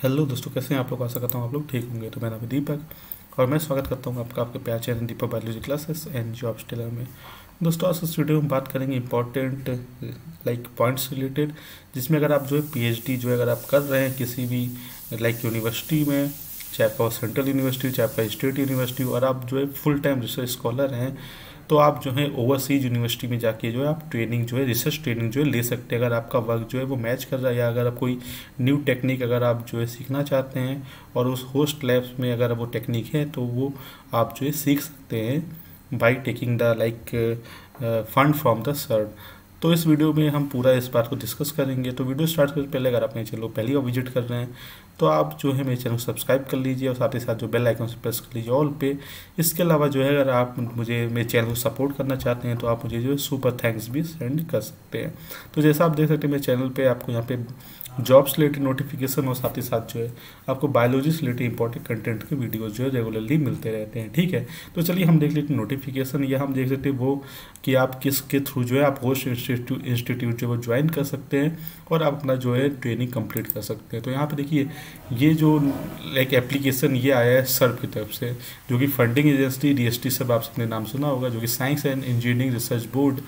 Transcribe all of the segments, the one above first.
Hello दोस्तों, कैसे हैं आप लोग। आशा करता हूँ आप लोग ठीक होंगे। तो मेरा नाम है दीपक और मैं स्वागत करता हूँ आपका आपके प्यार channel Deepak biology classes and jobs tailor में। दोस्तों, आज इस वीडियो में बात करेंगे इंपॉर्टेंट पॉइंट्स रिलेटेड, जिसमें अगर आप जो है पीएचडी जो है अगर आप कर रहे हैं किसी भी यूनिवर्सिटी में, चाहे आपका सेंट्रल यूनिवर्सिटी चाहे आपका स्टेट यूनिवर्सिटी, और आप जो है फुल टाइम रिसर्च स्कॉलर हैं, तो आप जो है ओवरसीज यूनिवर्सिटी में जाके जो है आप ट्रेनिंग जो है रिसर्च ट्रेनिंग जो है ले सकते हैं। अगर आपका वर्क जो है वो मैच कर रहा है, या अगर आप कोई न्यू टेक्निक अगर आप जो है सीखना चाहते हैं और उस होस्ट लैब्स में अगर वो टेक्निक है, तो वो आप जो है सीख सकते हैं by taking the fund from the serve. तो इस वीडियो में हम पूरा इस बात को डिस्कस करेंगे। तो वीडियो स्टार्ट करने से पहले अगर आप मेरे चैनल को पहली बार विजिट कर रहे हैं तो आप जो है मेरे चैनल को सब्सक्राइब कर लीजिए और साथ ही साथ जो बेल आइकन से प्रेस कर लीजिए ऑल पे। इसके अलावा जो है अगर आप मुझे मेरे चैनल को सपोर्ट करना चाहते हैं तो आप मुझे जो है सुपर थैंक्स भी सेंड कर सकते हैं। तो जैसा आप देख सकते हैं मेरे चैनल पे आपको यहाँ पे जॉब्स रिलेटेड नोटिफिकेशन और साथ ही साथ जो है आपको बायोलॉजी से रिलेटेड इंपॉर्टेंट कंटेंट के वीडियोस जो है रेगुलरली मिलते रहते हैं। ठीक है, तो चलिए हम देख लेते हैं नोटिफिकेशन। या हम देख सकते हैं वो कि आप किसके थ्रू जो है आप होस्ट इंस्टीट्यूट जो है वो ज्वाइन कर सकते हैं और आप अपना जो है ट्रेनिंग कंप्लीट कर सकते हैं। तो यहाँ पे देखिए ये जो एक एप्लीकेशन ये आया है सर्व की तरफ से, जो कि फंडिंग एजेंसी डीएसटी सब आप सबने नाम सुना होगा, जो कि science and engineering research board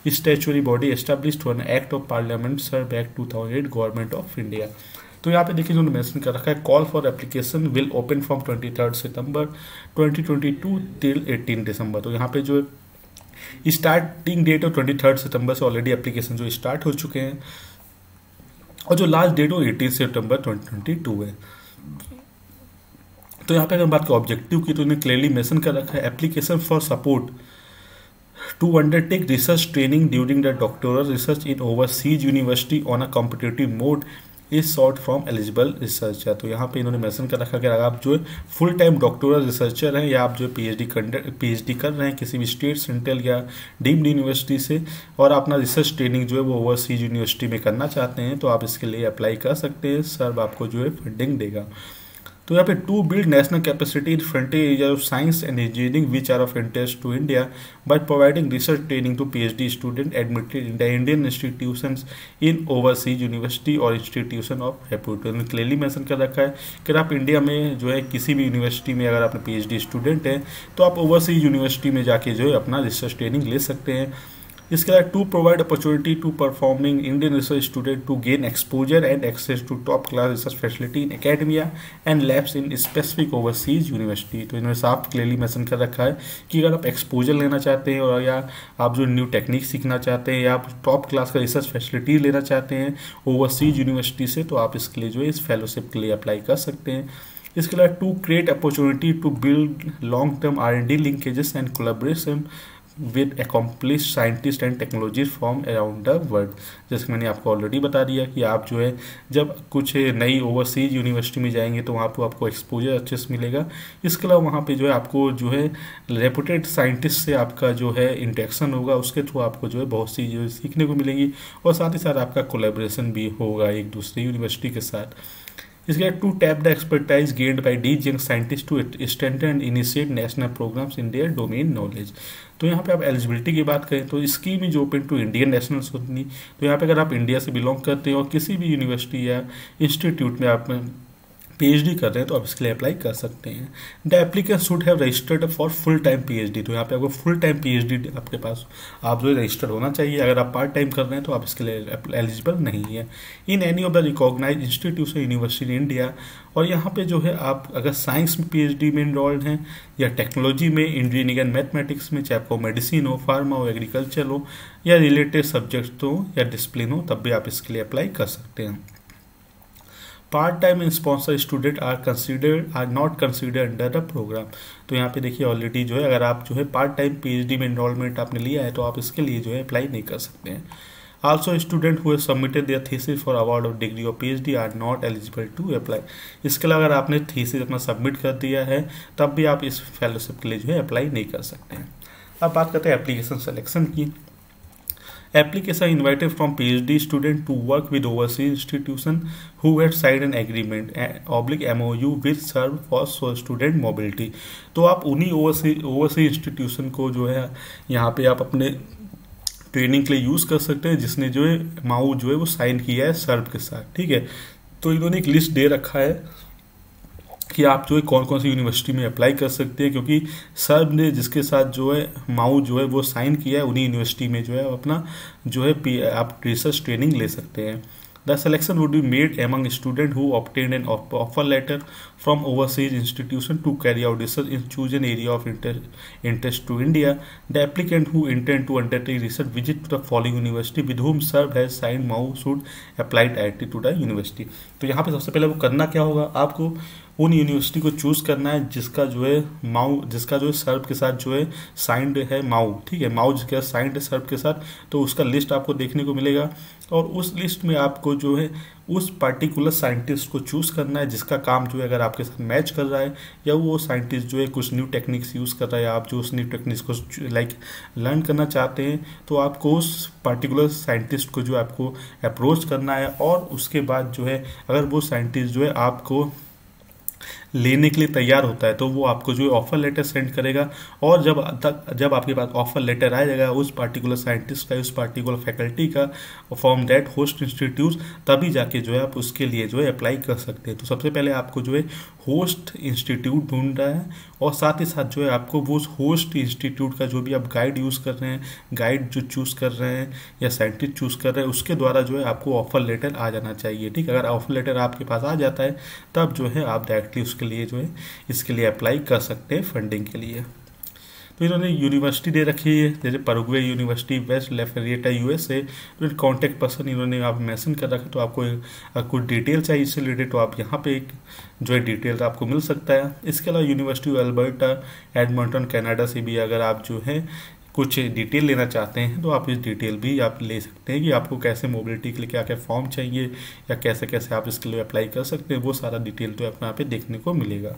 statutory body established on act of parliament SERB act 2008 government of India. तो यहाँ पे देखिए उन्होंने मेंशन कर रखा है call for application will open from 23 सितंबर 2022 टिल 18 दिसंबर। तो यहाँ पे जो स्टार्टिंग डेट है 23 सितंबर से ऑलरेडी एप्लीकेशन जो स्टार्ट हो चुके हैं, और जो लास्ट डेट हो 18 सितंबर 2022 है। तो यहाँ पे अगर बात करें ऑब्जेक्टिव की, तो इन्हें क्लियरली मेंशन कर रखा है application for support to undertake research training during the doctoral research in overseas university on a competitive mode is sought from eligible researcher। तो यहाँ पे इन्होंने मेंशन कर रखा कि अगर आप जो है फुल टाइम डॉक्टोरल रिसर्चर हैं या आप जो है पीएचडी कर रहे हैं किसी भी स्टेट, सेंट्रल या डीम्ड यूनिवर्सिटी से, और अपना रिसर्च ट्रेनिंग जो है वो ओवरसीज यूनिवर्सिटी में करना चाहते हैं, तो आप इसके लिए अप्लाई कर सकते हैं। सर आपको जो है फंडिंग देगा। तो यहाँ पे to build national capacity in frontier area of science and engineering which are of interest to India by providing research training to PhD student admitted in the Indian institutions in overseas university और institution of reputation. Clearly mention कर रखा है कि आप India में जो है किसी भी यूनिवर्सिटी में अगर आप पीएचडी स्टूडेंट हैं तो आप ओवरसीज यूनिवर्सिटी में जाके जो है अपना रिसर्च ट्रेनिंग ले सकते हैं। इसके अलावा to provide opportunity to performing Indian research student to gain exposure and access to top class research facility in academia and labs in specific overseas university. तो इन्होंने साफ क्लियरली मेंशन कर रखा है कि अगर आप एक्सपोजर लेना चाहते हैं और या आप जो न्यू टेक्निक सीखना चाहते हैं या आप टॉप क्लास का रिसर्च फैसिलिटी लेना चाहते हैं ओवरसीज यूनिवर्सिटी से, तो आप इसके लिए जो है इस फेलोशिप के लिए अप्लाई कर सकते हैं। इसके अलावा to create opportunity to build long term R&D linkages and collaboration with accomplished scientist and technology from around the world. जैसे मैंने आपको ऑलरेडी बता दिया कि आप जो है जब कुछ नई ओवरसीज यूनिवर्सिटी में जाएंगे तो वहाँ पर आपको एक्सपोजर अच्छे से मिलेगा। इसके अलावा वहाँ पे जो है आपको जो है रेपुटेड साइंटिस्ट से आपका जो है इंटरेक्शन होगा, उसके थ्रू आपको जो है बहुत सी जो सीखने को मिलेंगी और साथ ही साथ आपका कोलैबोरेशन भी होगा एक दूसरे यूनिवर्सिटी के साथ। इसके बाद to tap the expertise gained by the young scientist to strengthen and initiate national programmes in their domain knowledge. तो यहाँ पे आप एलिजिबिलिटी की बात करें तो scheme is open to Indian nationals होती। तो यहाँ पे अगर आप इंडिया से बिलोंग करते हैं और किसी भी यूनिवर्सिटी या इंस्टीट्यूट में आप पीएचडी कर रहे हैं तो आप इसके लिए अप्लाई कर सकते हैं। The applicant should have registered for full time PhD. तो यहाँ पे आपको फुल टाइम पीएचडी आपके पास आप जो है रजिस्टर्ड होना चाहिए। अगर आप पार्ट टाइम कर रहे हैं तो आप इसके लिए एलिजिबल नहीं है। In any of the recognise institution university in India. और यहाँ पे जो है आप अगर साइंस में पीएचडी में इनरोल्ड हैं या टेक्नोलॉजी में, इंजीनियरिंग एंड मैथमेटिक्स में, चाहे आपको मेडिसिन हो, फार्मा हो, एग्रीकल्चर हो या रिलेटेड सब्जेक्ट हो या डिसिप्लिन हो, तब भी आप इसके लिए अप्लाई कर सकते हैं। Part time and sponsor student are not considered under the programme. तो यहाँ पे देखिए ऑलरेडी जो है अगर आप जो है पार्ट टाइम पीएचडी में इनरोलमेंट आपने लिया है तो आप इसके लिए जो है अप्लाई नहीं कर सकते हैं। Also student who submitted their thesis for award of degree और PhD are not eligible to apply. इसके अलावा अगर आपने थीसिस अपना सबमिट कर दिया है तब भी आप इस फेलोशिप के लिए जो है अप्लाई नहीं कर सकते हैं। अब बात करते हैं एप्लीकेशन सेलेक्शन की। Application invited from PhD student to work with overseas institution who had signed an agreement /MOU with serve for student mobility। तो आप उन्हीं ओवरसीज इंस्टीट्यूशन को जो है यहाँ पे आप अपने ट्रेनिंग के लिए यूज़ कर सकते हैं जिसने जो है माऊ जो है वो साइन किया है सर्व के साथ। ठीक है, तो इन्होंने एक लिस्ट दे रखा है कि आप जो है कौन कौन सी यूनिवर्सिटी में अप्लाई कर सकते हैं, क्योंकि सर ने जिसके साथ जो है माउ जो है वो साइन किया है, उन्हीं यूनिवर्सिटी में जो है अपना जो है आप रिसर्च ट्रेनिंग ले सकते हैं। The selection would be made among students who obtained an offer letter from overseas institution to carry out research in chosen area of interest to India. The applicant who intend to undertake research visit to the following university with whom SERB has signed MAU should apply directly to the university. तो यहाँ पे सबसे पहले वो करना क्या होगा, आपको उन यूनिवर्सिटी को चूज करना है जिसका जो है माउ, जिसका जो है सर्ब के साथ जो है साइंड है माउ, ठीक है, माउ जिसके साथ साइंड है सर्ब के साथ, तो उसका लिस्ट आपको देखने को मिलेगा। और उस लिस्ट में आपको जो है उस पार्टिकुलर साइंटिस्ट को चूज करना है जिसका काम जो है अगर आपके साथ मैच कर रहा है, या वो साइंटिस्ट जो है कुछ न्यू टेक्निक्स यूज़ कर रहा है, आप जो उस न्यू टेक्निक्स को लर्न करना चाहते हैं, तो आपको उस पार्टिकुलर साइंटिस्ट को जो आपको अप्रोच करना है। और उसके बाद जो है अगर वो साइंटिस्ट जो है आपको लेने के लिए तैयार होता है तो वो आपको जो है ऑफर लेटर सेंड करेगा। और जब आपके पास ऑफर लेटर आ जाएगा उस पार्टिकुलर साइंटिस्ट का, उस पार्टिकुलर फैकल्टी का, फ्रॉम दैट होस्ट इंस्टीट्यूट, तभी जाके जो है आप उसके लिए जो है अप्लाई कर सकते हैं। तो सबसे पहले आपको जो है होस्ट इंस्टीट्यूट ढूंढना है, और साथ ही साथ जो है आपको वो होस्ट इंस्टीट्यूट का जो भी आप गाइड यूज़ कर रहे हैं, गाइड जो चूज़ कर रहे हैं या साइंटिस्ट चूज़ कर रहे हैं, उसके द्वारा जो है आपको ऑफर लेटर आ जाना चाहिए, ठीक है। अगर ऑफर लेटर आपके पास आ जाता है तब जो है आप डायरेक्टली उसके लिए जो है इसके लिए अप्लाई कर सकते हैं फंडिंग के लिए। तो इन्होंने यूनिवर्सिटी दे रखी है, जैसे परुग्वे यूनिवर्सिटी, वेस्ट लैफेरिएटा यूएसए। तो कॉन्टैक्ट पर्सन इन्होंने आप मेंशन कर रखा है, तो आपको कुछ डिटेल चाहिए इससे रिलेटेड तो आप यहाँ पे एक जो है डिटेल आपको मिल सकता है। इसके अलावा university of Alberta Edmonton Canada से भी अगर आप जो है कुछ डिटेल लेना चाहते हैं तो आप इस डिटेल भी आप ले सकते हैं कि आपको कैसे मोबिलिटी के लिए क्या क्या फॉर्म चाहिए या कैसे कैसे आप इसके लिए अप्लाई कर सकते हैं, वो सारा डिटेल तो आपको यहाँ पे देखने को मिलेगा।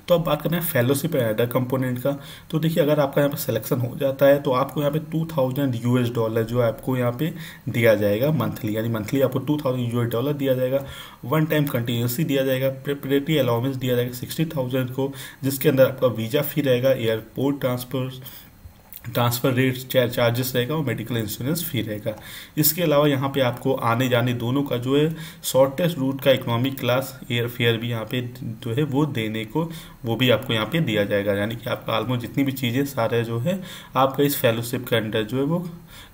तो अब बात करें फेलोशिप एंड अदर कंपोनेंट का। तो देखिए अगर आपका यहाँ पे सिलेक्शन हो जाता है तो आपको यहाँ पे $2000 जो आपको यहाँ पे दिया जाएगा मंथली, यानी मंथली आपको $2000 दिया जाएगा। वन टाइम कंटिन्यूसी दिया जाएगा, प्रिपरेटरी अलाउंस दिया जाएगा 60,000 को, जिसके अंदर आपका वीज़ा फी रहेगा, एयरपोर्ट ट्रांसफ़र रेट चार्जेस रहेगा और मेडिकल इंश्योरेंस फी रहेगा। इसके अलावा यहाँ पे आपको आने जाने दोनों का जो है शॉर्टेस्ट रूट का इकोनॉमिक क्लास एयर फेयर भी यहाँ पे जो है वो देने को वो भी आपको यहाँ पे दिया जाएगा, यानी कि आपका ऑलमोस्ट जितनी भी चीज़ें सारे जो है आपका इस फेलोशिप के अंडर जो है वो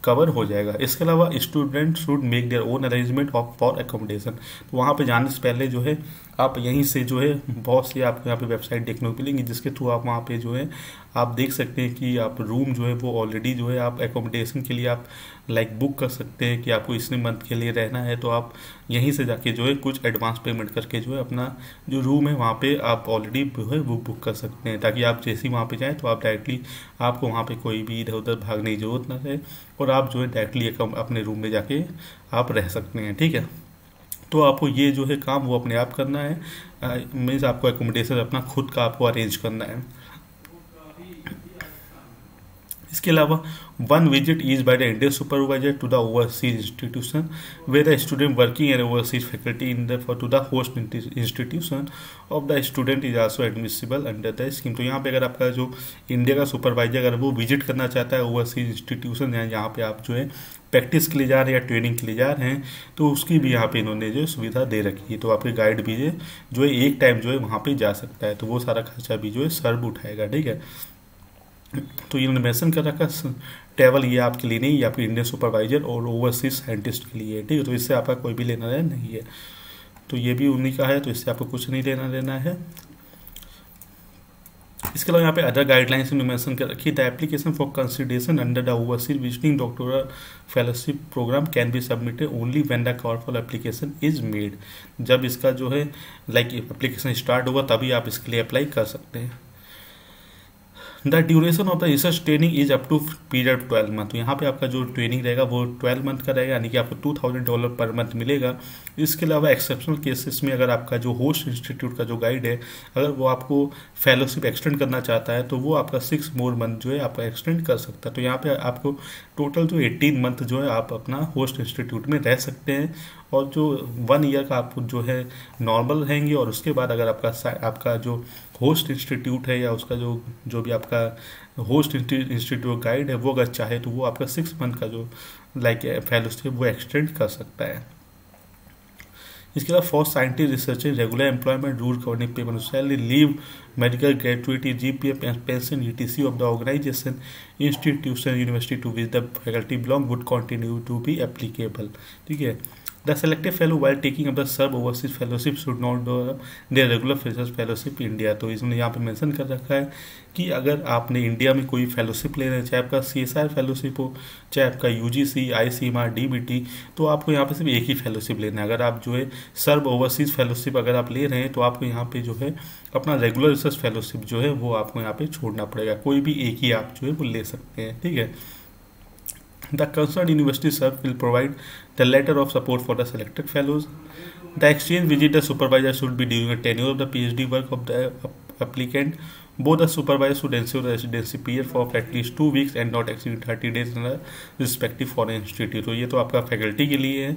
कवर हो जाएगा। इसके अलावा student should make their own arrangement of for accommodation. तो वहाँ पे जाने से पहले जो है आप यहीं से जो है बहुत सी आपको यहाँ पे वेबसाइट देखने को मिलेंगी जिसके थ्रू आप वहाँ पे जो है आप देख सकते हैं कि आप रूम जो है वो ऑलरेडी जो है आप एकोमोडेशन के लिए आप बुक कर सकते हैं कि आपको इतने मंथ के लिए रहना है, तो आप यहीं से जाके जो है कुछ एडवांस पेमेंट करके जो है अपना जो रूम है वहाँ पे आप ऑलरेडी जो है वो बुक कर सकते हैं, ताकि आप जैसे ही वहाँ पे जाएँ तो आप डायरेक्टली आपको वहाँ पे कोई भी इधर उधर भागने की जरूरत ना रहे और आप जो है डायरेक्टली अपने रूम में जाके आप रह सकते हैं, ठीक है। तो आपको ये जो है काम वो अपने आप करना है, मीन्स आपको एकोमोडेशन अपना खुद का आपको अरेंज करना है। इसके अलावा one visit is by the Indian supervisor to the overseas institution where the student working an overseas faculty in the to the host institution of the student is also admissible under the scheme. तो यहाँ पे अगर आपका जो India का supervisor अगर वो visit करना चाहता है ओवरसीज इंस्टीट्यूशन यहाँ पे आप जो है प्रैक्टिस के लिए जा रहे हैं या ट्रेनिंग के लिए जा रहे हैं, तो उसकी भी यहाँ पे इन्होंने जो सुविधा दे रखी है। तो आपके गाइड भी जो है एक टाइम जो है वहाँ पे जा सकता है, तो वो सारा खर्चा भी जो है सर्व उठाएगा, ठीक है। तो इन्होंने मेंशन कर रखा ट्रैवल ये आपके लिए नहीं, ये आपके इंडियन सुपरवाइजर और ओवरसीज साइंटिस्ट के लिए है, ठीक है। तो इससे आपका कोई भी लेना देना नहीं है, तो ये भी उन्हीं का है, तो इससे आपको कुछ नहीं लेना देना है। इसके अलावा यहाँ पे अदर गाइडलाइंस में मेंशन कर रखी है। The application for consideration under the overseas visiting doctoral fellowship programme can be submitted only when the call for application is made. जब इसका जो है एप्लीकेशन स्टार्ट होगा तभी आप इसके लिए अप्लाई कर सकते हैं। The duration of the research training is up to period 12 month. तो यहाँ पे आपका जो ट्रेनिंग रहेगा वो 12 मंथ का रहेगा, यानी कि आपको $2000 पर मंथ मिलेगा। इसके अलावा एक्सेप्शनल केसेस में अगर आपका जो होस्ट इंस्टीट्यूट का जो गाइड है अगर वो आपको फेलोशिप एक्सटेंड करना चाहता है तो वो आपका 6 मोर मंथ जो है आपका एक्सटेंड कर सकता है। तो यहाँ पे आपको टोटल जो 18 मंथ जो है आप अपना होस्ट इंस्टीट्यूट में रह सकते हैं, और जो 1 ईयर का आप जो है नॉर्मल रहेंगे, और उसके बाद अगर आपका जो होस्ट इंस्टीट्यूट है या उसका जो भी आपका होस्ट इंस्टीट्यूट गाइड है वो अगर चाहे तो वो आपका 6 मंथ का जो लाइक फेलोशिप वो एक्सटेंड कर सकता है। इसके अलावा for scientist research regular employment rule governing payment salary leave medical gratuity GPF pension ETC of the organisation institution university to which the faculty belong would continue to be applicable. ठीक है, the selected fellow while taking up the SERB overseas fellowship should not do their regular research fellowship India. तो इसमें यहाँ पे mention कर रखा है कि अगर आपने इंडिया में कोई फेलोशिप ले रहे हैं, चाहे आपका CSR फेलोशिप हो, चाहे आपका UGC, ICMR, DBT, तो आपको यहाँ पे सिर्फ एक ही फेलोशिप लेना है। अगर आप जो है सर्व ओवरसीज फेलोशिप अगर आप ले रहे हैं तो आपको यहाँ पे जो है अपना रेगुलर रिसर्च फेलोशिप जो है वो आपको यहाँ पे छोड़ना पड़ेगा। कोई भी एक ही आप जो है वो ले सकते हैं। ठीक है, the concerned university serve will provide the letter of support for the selected fellows. The exchange visit the supervisor should be during the tenure of the PhD work of the applicant. Both the supervisor should ensure the residency period for at least 2 weeks and not exceed 30 days in the respective foreign institute. तो ये तो आपका faculty के लिए है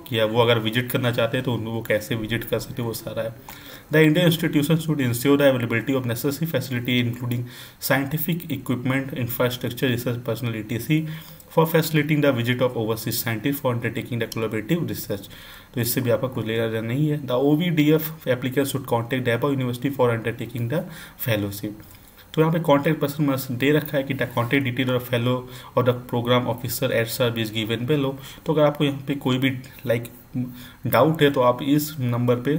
कि वो अगर विजिट करना चाहते हैं तो वो कैसे विजिट कर सकते हैं, वो सारा है। The Indian institution should ensure the availability of necessary facility including scientific equipment, infrastructure, research personnel, etc. for facilitating the visit of overseas scientists for undertaking the collaborative research. तो इससे भी आपका कुछ लेना देना नहीं है। The OVDF applicant should contact DAPA University for undertaking the fellowship. तो यहाँ पे कॉन्टैक्ट पर्सन दे रखा है कि the contact detail of fellow और the programme officer at service given below. तो अगर आपको यहाँ पे कोई भी डाउट है तो आप इस नंबर पे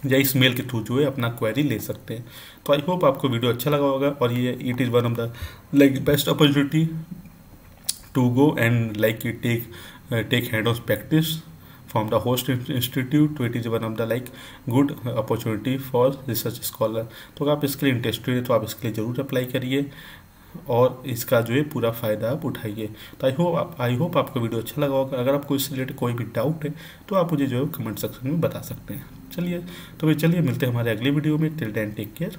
या इस मेल के थ्रू जो है अपना क्वेरी ले सकते हैं। तो आई होप आपको वीडियो अच्छा लगा होगा और ये it is one of the best opportunity to go and take hands-on practice from the host institute. It is one of the good opportunity for research scholar. तो अगर आप इसके लिए इंटरेस्टेड है तो आप इसके लिए ज़रूर अप्लाई करिए और इसका जो है पूरा फ़ायदा आप उठाइए। तो आई होप आपको वीडियो अच्छा लगा होगा। अगर आपको इससे रिलेटेड कोई भी डाउट है तो आप मुझे जो है कमेंट सेक्शन में बता सकते हैं। चलिए मिलते हैं हमारे अगले वीडियो में। Till then take care.